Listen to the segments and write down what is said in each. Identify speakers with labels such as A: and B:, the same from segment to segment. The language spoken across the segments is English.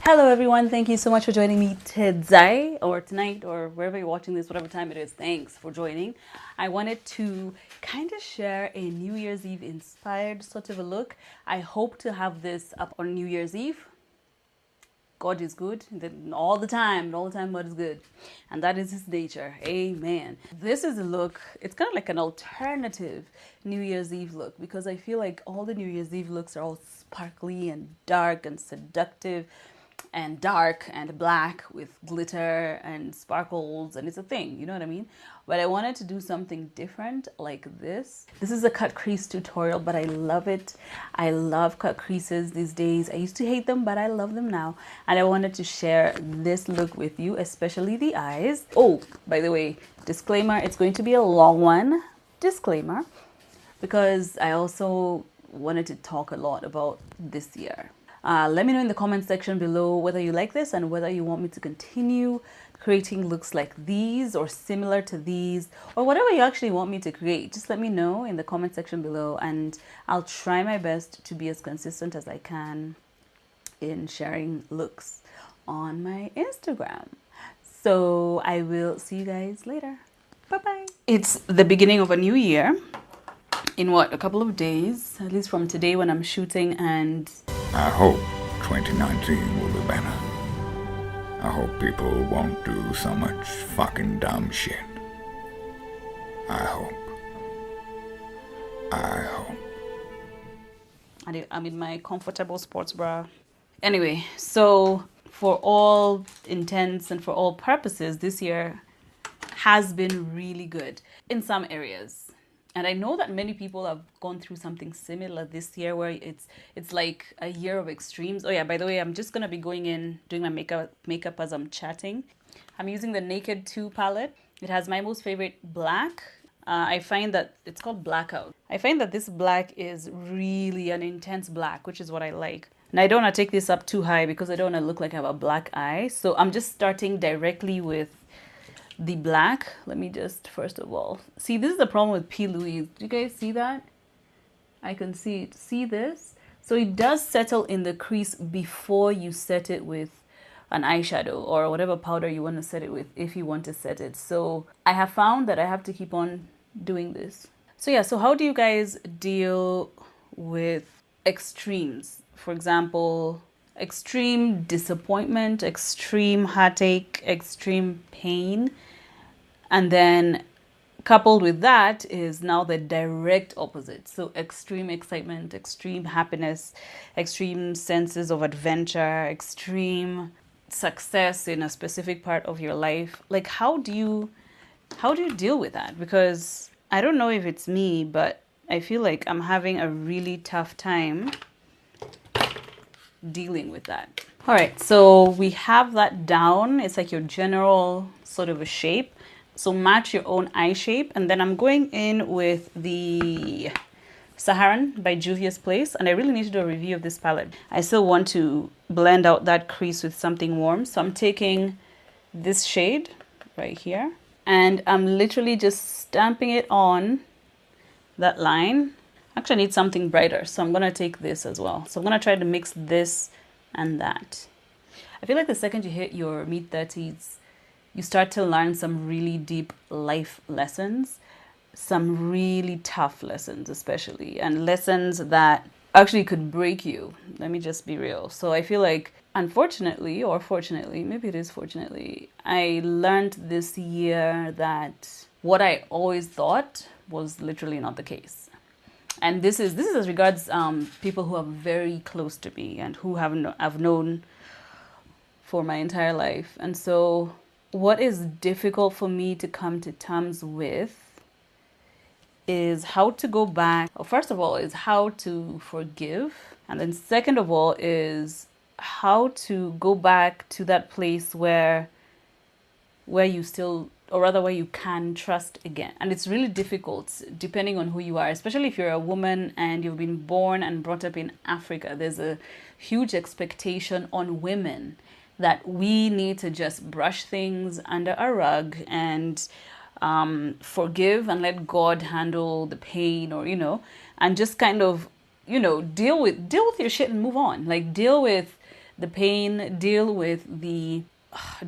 A: Hello everyone, thank you so much for joining me today or tonight or wherever you're watching this, whatever time it is. Thanks for joining. I wanted to kind of share a New Year's Eve inspired sort of a look. I hope to have this up on New Year's Eve. God is good all the time. God is good. And that is his nature. Amen. This is a look, it's kind of like an alternative New Year's Eve look because I feel like all the New Year's Eve looks are all sparkly and dark and seductive and dark and black with glitter and sparkles, and it's a thing, you know what I mean? But I wanted to do something different like this. This is a cut crease tutorial, but I love it. I love cut creases these days. I used to hate them, but I love them now. And I wanted to share this look with you, especially the eyes. Oh, by the way, disclaimer, it's going to be a long one. Disclaimer, because I also wanted to talk a lot about this year. Let me know in the comment section below whether you like this and whether you want me to continue creating looks like these or similar to these or whatever you actually want me to create. Just let me know in the comment section below and I'll try my best to be as consistent as I can in sharing looks on my Instagram. So I will see you guys later. Bye-bye. It's the beginning of a new year in what, a couple of days, at least from today when I'm shooting, and
B: I hope 2019 will be better. I hope people won't do so much fucking dumb shit. I hope.
A: I'm in my comfortable sports bra. Anyway, so for all intents and for all purposes, this year has been really good in some areas. And I know that many people have gone through something similar this year where it's like a year of extremes. Oh yeah, by the way, I'm just going to be going in, doing my makeup as I'm chatting. I'm using the Naked 2 palette. It has my most favorite black. I find that it's called Blackout. I find that this black is really an intense black, which is what I like. And I don't want to take this up too high because I don't want to look like I have a black eye. So I'm just starting directly with the black. Let me just first of all see, this is the problem with P. Louise. Do you guys see that? I can see it. See this? So it does settle in the crease before you set it with an eyeshadow or whatever powder you want to set it with, if you want to set it. So I have found that I have to keep on doing this. So yeah, so how do you guys deal with extremes? For example, extreme disappointment, extreme heartache, extreme pain. And then coupled with that is now the direct opposite. So extreme excitement, extreme happiness, extreme senses of adventure, extreme success in a specific part of your life. Like how do you deal with that? Because I don't know if it's me, but I feel like I'm having a really tough time dealing with that. All right, so we have that down. It's like your general sort of a shape. So match your own eye shape. And then I'm going in with the Saharan by Juvia's Place. And I really need to do a review of this palette. I still want to blend out that crease with something warm. So I'm taking this shade right here. And I'm literally just stamping it on that line. Actually, I need something brighter. So I'm going to take this as well. So I'm going to try to mix this and that. I feel like the second you hit your mid-30s, you start to learn some really deep life lessons, some really tough lessons especially, and lessons that actually could break you. Let me just be real. So I feel like, unfortunately, or fortunately, maybe it is fortunately, I learned this year that what I always thought was literally not the case. And this is as regards people who are very close to me and who I've known for my entire life. And so what is difficult for me to come to terms with is how to go back. Well, first of all, is how to forgive. And then second of all is how to go back to that place where you still, or rather where you can trust again. And it's really difficult depending on who you are, especially if you're a woman and you've been born and brought up in Africa. There's a huge expectation on women that we need to just brush things under a rug and forgive and let God handle the pain, or and just kind of deal with your shit and move on. Like, deal with the pain, deal with the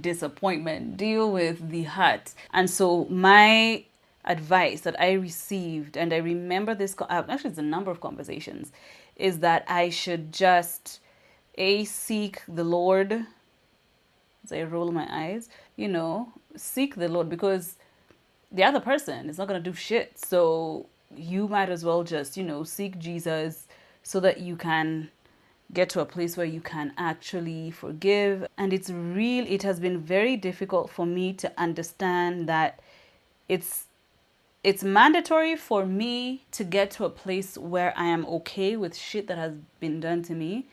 A: disappointment, deal with the hurt. And so my advice that I received, and I remember this, actually it's a number of conversations, is that I should just seek the Lord. As I roll my eyes, seek the Lord, because the other person is not going to do shit. So you might as well just, seek Jesus so that you can get to a place where you can actually forgive. And it has been very difficult for me to understand that it's mandatory for me to get to a place where I am okay with shit that has been done to me.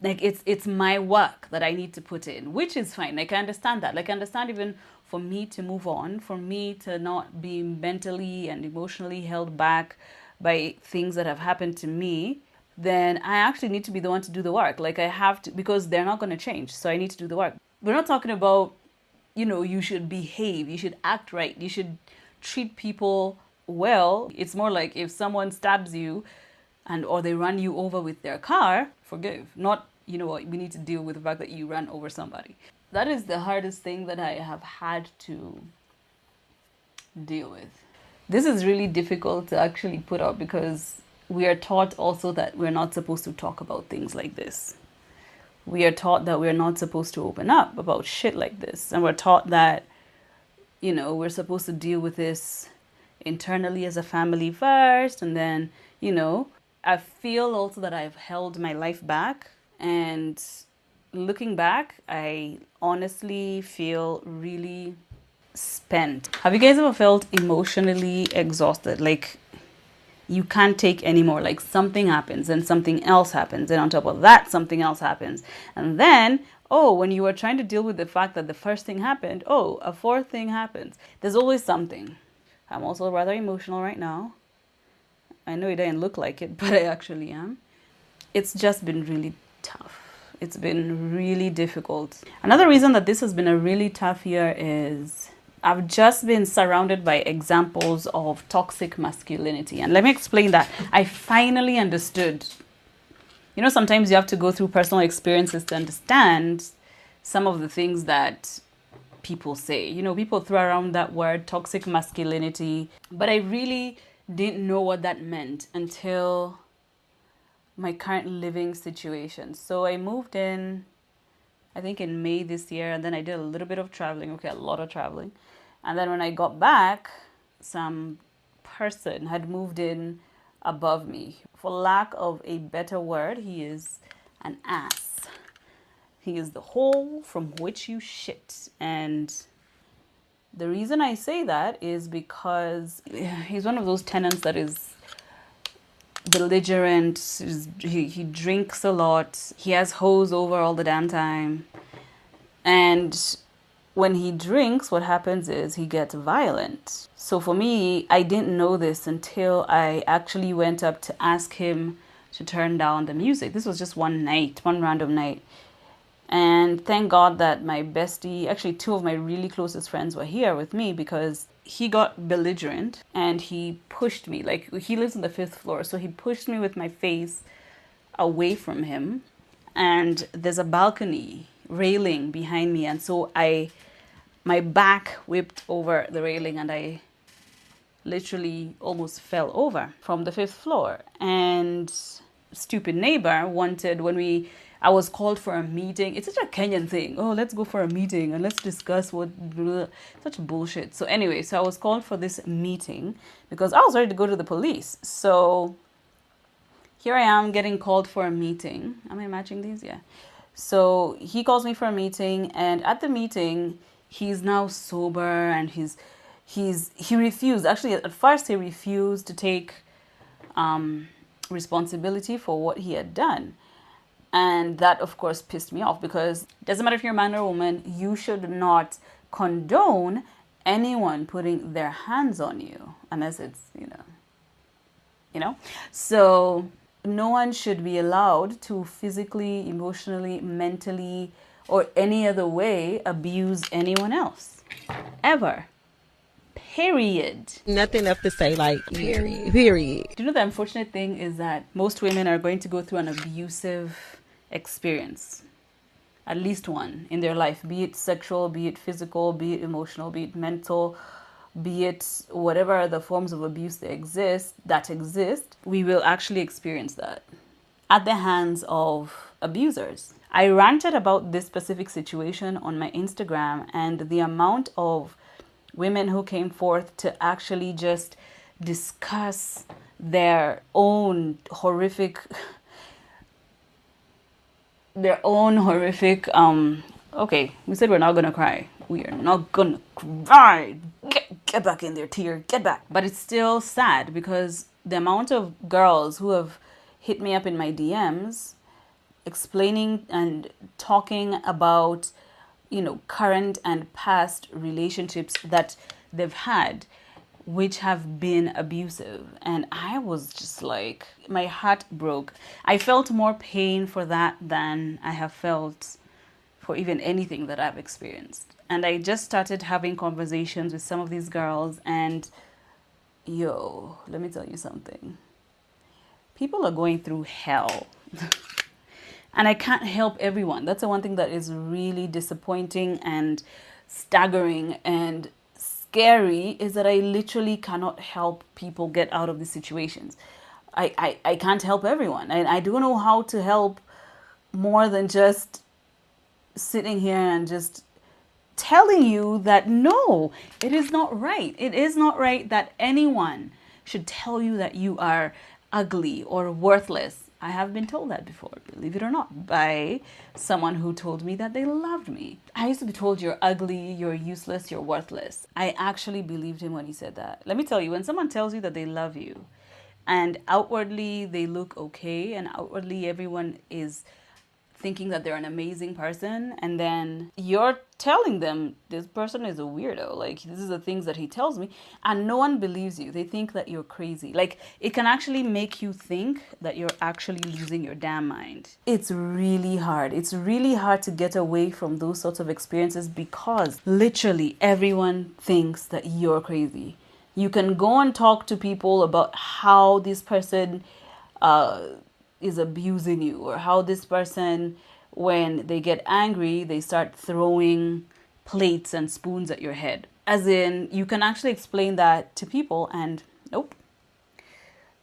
A: Like it's my work that I need to put in, which is fine. Like I understand that. Like I understand even for me to move on, for me to not be mentally and emotionally held back by things that have happened to me, then I actually need to be the one to do the work. Like I have to, because they're not going to change. So I need to do the work. We're not talking about, you should behave, you should act right, you should treat people well. It's more like if someone stabs you or they run you over with their car, forgive. Not, we need to deal with the fact that you ran over somebody. That is the hardest thing that I have had to deal with. This is really difficult to actually put out because we are taught also that we're not supposed to talk about things like this. We are taught that we're not supposed to open up about shit like this. And we're taught that, we're supposed to deal with this internally as a family first. And then, I feel also that I've held my life back. And looking back, I honestly feel really spent. Have you guys ever felt emotionally exhausted? Like you can't take anymore. Like something happens and something else happens. And on top of that, something else happens. And then, when you are trying to deal with the fact that the first thing happened, a fourth thing happens. There's always something. I'm also rather emotional right now. I know it doesn't look like it, but I actually am. It's just been really tough. It's been really difficult. Another reason that this has been a really tough year is I've just been surrounded by examples of toxic masculinity. And let me explain that. I finally understood. Sometimes you have to go through personal experiences to understand some of the things that people say. People throw around that word toxic masculinity, but I really didn't know what that meant until my current living situation. So I moved in, I think in May this year, and then I did a little bit of traveling. A lot of traveling. And then when I got back, some person had moved in above me. For lack of a better word, he is an ass. He is the hole from which you shit. And the reason I say that is because he's one of those tenants that is belligerent. He drinks a lot. He has hoes over all the damn time. And when he drinks, what happens is he gets violent. So for me, I didn't know this until I actually went up to ask him to turn down the music. This was just one night, one random night. And thank God that my bestie, actually two of my really closest friends were here with me, because he got belligerent and he pushed me. Like, he lives on the 5th floor, so he pushed me with my face away from him. And there's a balcony railing behind me, and so my back whipped over the railing and I literally almost fell over from the 5th floor. And stupid neighbor wanted, I was called for a meeting. It's such a Kenyan thing. Let's go for a meeting and let's discuss such bullshit. So anyway, I was called for this meeting because I was ready to go to the police. So here I am getting called for a meeting. Am I matching these? Yeah. So he calls me for a meeting, and at the meeting, he's now sober and he refused. Actually, at first he refused to take responsibility for what he had done. And that, of course, pissed me off, because it doesn't matter if you're a man or a woman, you should not condone anyone putting their hands on you unless it's, So no one should be allowed to physically, emotionally, mentally, or any other way abuse anyone else. Ever. Period.
C: Nothing else to say, like, period.
A: Do you know the unfortunate thing is that most women are going to go through an abusive experience at least one in their life, be it sexual, be it physical, be it emotional, be it mental, be it whatever other forms of abuse that exist, we will actually experience that at the hands of abusers. I ranted about this specific situation on my Instagram, and the amount of women who came forth to actually just discuss their own horrific okay, we said we're not gonna cry. We are not gonna cry. Get back in there, tear. Get back. But it's still sad because the amount of girls who have hit me up in my DMs explaining and talking about, current and past relationships that they've had, which have been abusive. And I was just like, my heart broke. I felt more pain for that than I have felt for even anything that I've experienced. And I just started having conversations with some of these girls, and let me tell you something. People are going through hell. And I can't help everyone. That's the one thing that is really disappointing and staggering and scary, is that I literally cannot help people get out of these situations. I can't help everyone. And I don't know how to help more than just sitting here and just telling you that no, it is not right. It is not right that anyone should tell you that you are ugly or worthless. I have been told that before, believe it or not, by someone who told me that they loved me. I used to be told you're ugly, you're useless, you're worthless. I actually believed him when he said that. Let me tell you, when someone tells you that they love you and outwardly they look okay and outwardly everyone is thinking that they're an amazing person, and then you're telling them this person is a weirdo, like this is the things that he tells me, and no one believes you. They think that you're crazy. Like, it can actually make you think that you're actually losing your damn mind. It's really hard. It's really hard to get away from those sorts of experiences because literally everyone thinks that you're crazy. You can go and talk to people about how this person is abusing you, or how this person, when they get angry, they start throwing plates and spoons at your head. As in, you can actually explain that to people and nope,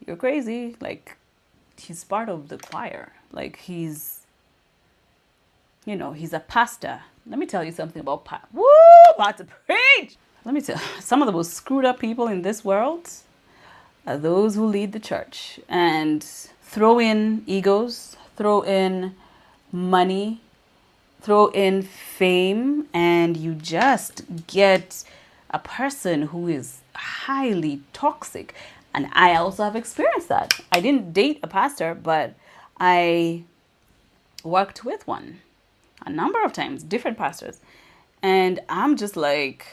A: you're crazy. Like, he's part of the choir. Like, he's a pastor. Let me tell you something about about to preach. Let me tell you, some of the most screwed up people in this world are those who lead the church. And throw in egos, throw in money, throw in fame, and you just get a person who is highly toxic. And I also have experienced that. I didn't date a pastor, but I worked with one a number of times, different pastors. And I'm just like,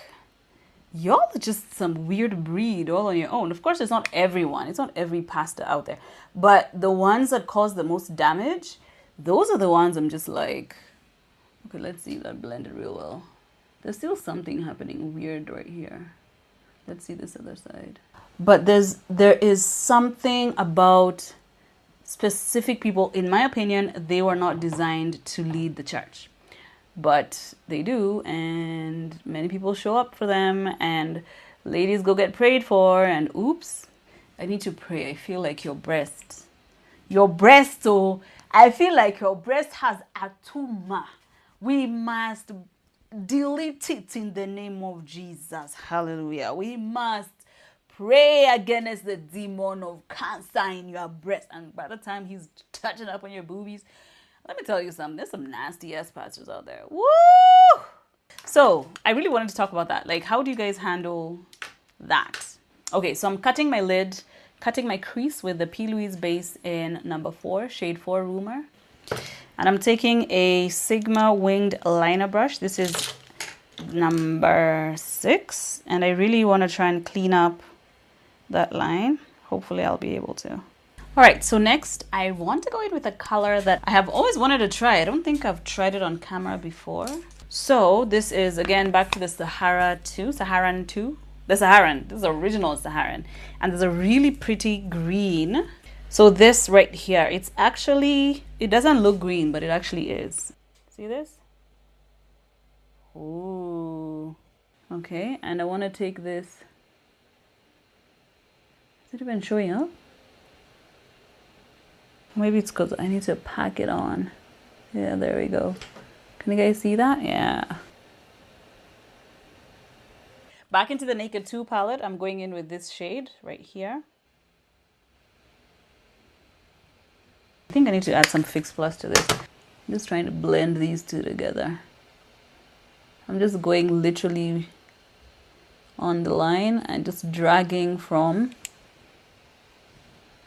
A: y'all are just some weird breed all on your own. Of course, it's not everyone. It's not every pastor out there. But the ones that cause the most damage, those are the ones I'm just like, okay, let's see that blended real well. There's still something happening weird right here. Let's see this other side. But there is something about specific people, in my opinion, they were not designed to lead the church. But they do, and many people show up for them, and ladies go get prayed for, and oops, I need to pray. I feel like your breast, oh, I feel like your breast has a tumor. We must delete it in the name of Jesus. Hallelujah. We must pray against the demon of cancer in your breast. And by the time he's touching up on your boobies, let me tell you something. There's some nasty ass pastors out there. Woo! So I really wanted to talk about that. Like, how do you guys handle that? Okay, so I'm cutting my lid, cutting my crease with the P. Louise base in number 4, shade 4 Rumor. And I'm taking a Sigma winged liner brush. This is number 6. And I really want to try and clean up that line. Hopefully I'll be able to. All right, so next I want to go in with a color that I have always wanted to try. I don't think I've tried it on camera before. So this is, again, back to the Saharan 2. The Saharan, this is original Saharan. And there's a really pretty green So this right here, it's actually, it doesn't look green, but it actually is. See this? Ooh. Okay, and I want to take this. Is it even showing up? Maybe it's because I need to pack it on. Yeah, there we go. Can you guys see that? Yeah. Back into the Naked 2 palette, I'm going in with this shade right here. I think I need to add some Fix Plus to this. I'm just trying to blend these two together. I'm just going literally on the line and just dragging from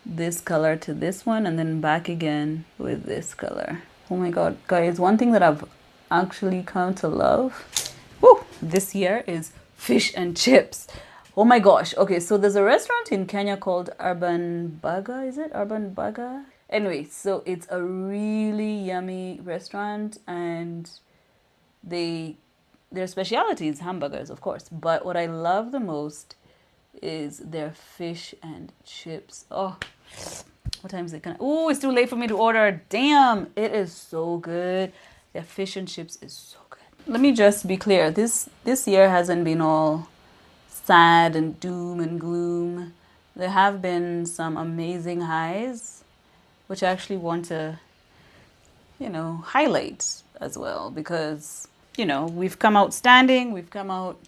A: this color to this one and then back again with this color. Oh my god, guys, one thing that I've actually come to love this year is fish and chips. Oh my gosh. Okay, so there's a restaurant in Kenya called Urban Burger. Is it Urban Burger? Anyway, so it's a really yummy restaurant, and their specialty is hamburgers, of course. But what I love the most is their fish and chips. Oh, what time is it? Oh, it's too late for me to order. Damn, it is so good. Their fish and chips is so good. Let me just be clear. This year hasn't been all sad and doom and gloom. There have been some amazing highs, which I actually want to, highlight as well, because, we've come out standing, we've come out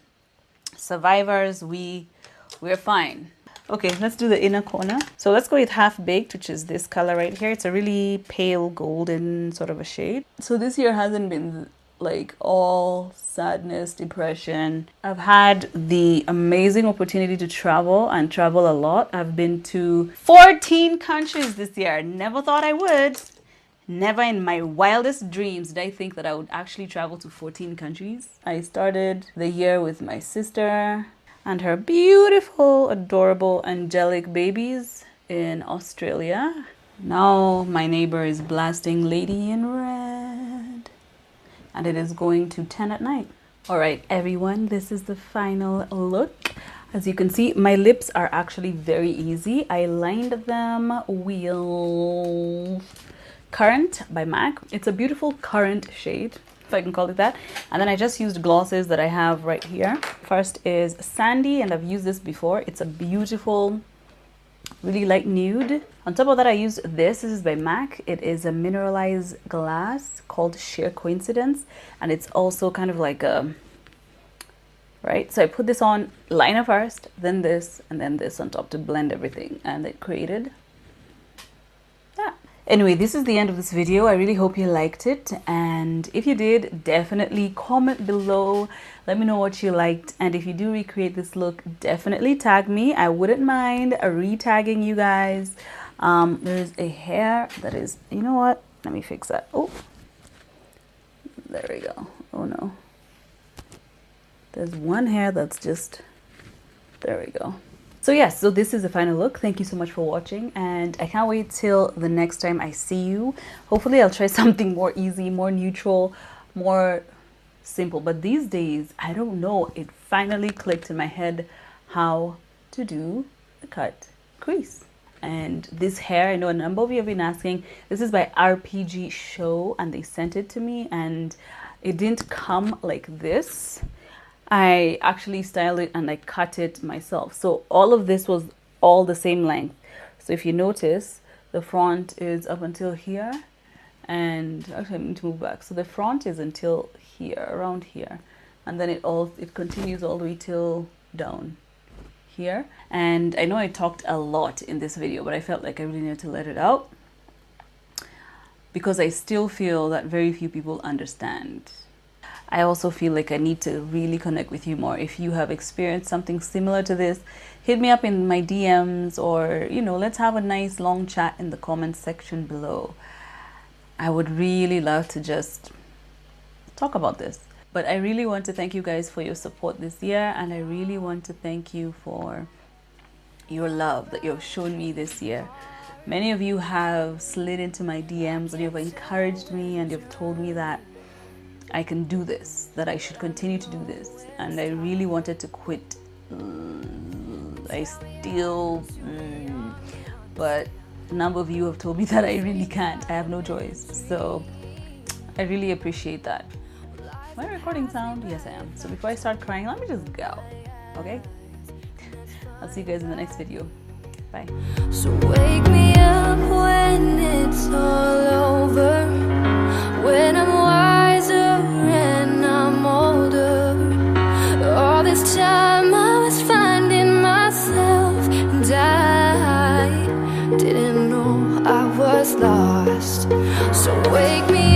A: survivors, we're fine. Okay, let's do the inner corner. So let's go with Half Baked, which is this color right here. It's a really pale golden sort of a shade. So this year hasn't been like all sadness, depression. I've had the amazing opportunity to travel and travel a lot. I've been to 14 countries this year. Never thought I would. Never in my wildest dreams did I think that I would actually travel to 14 countries. I started the year with my sister and her beautiful, adorable, angelic babies in Australia. Now my neighbor is blasting Lady in Red, and it is going to 10 at night. All right, everyone, this is the final look. As you can see, my lips are actually very easy. I lined them with Currant by MAC. It's a beautiful currant shade, if I can call it that. And then I just used glosses that I have right here. First is Sandy, and I've used this before. It's a beautiful, really light nude. On top of that, I used this. This is by MAC. It is a mineralized glass called Sheer Coincidence, and it's also kind of like a, right? So I put this on liner first, then this, and then this on top to blend everything, and it created that. Anyway, this is the end of this video. I really hope you liked it, and if you did, definitely comment below. Let me know what you liked, and if you do recreate this look, definitely tag me. I wouldn't mind re-tagging you guys. There's a hair that is, you know what? Let me fix that. Oh, there we go. Oh no. There's one hair that's just, there we go. So yes, so this is the final look. Thank you so much for watching, and I can't wait till the next time I see you. Hopefully I'll try something more easy, more neutral, more simple. But these days, I don't know, it finally clicked in my head how to do a cut crease. And this hair, I know a number of you have been asking, this is by RPG Show, and they sent it to me, and it didn't come like this. I actually styled it and I cut it myself. So all of this was all the same length. So if you notice, the front is up until here, and actually I need to move back. So the front is until here, around here, and then it continues all the way till down here. And I know I talked a lot in this video, but I felt like I really needed to let it out because I still feel that very few people understand. I also feel like I need to really connect with you more. If you have experienced something similar to this, hit me up in my DMs, or let's have a nice long chat in the comments section below. I would really love to just talk about this. But I really want to thank you guys for your support this year, and I really want to thank you for your love that you've shown me this year. Many of you have slid into my DMs and you've encouraged me, and you've told me that I can do this, that I should continue to do this, and I really wanted to quit. I still, but a number of you have told me that I really can't. I have no choice. So I really appreciate that. Am I recording sound? Yes, I am. So before I start crying, let me just go. Okay? I'll see you guys in the next video. Bye.
C: So wake me up when it's all over, when I'm wiser and I'm older. All this time I was finding myself, and I didn't know I was lost. So wake me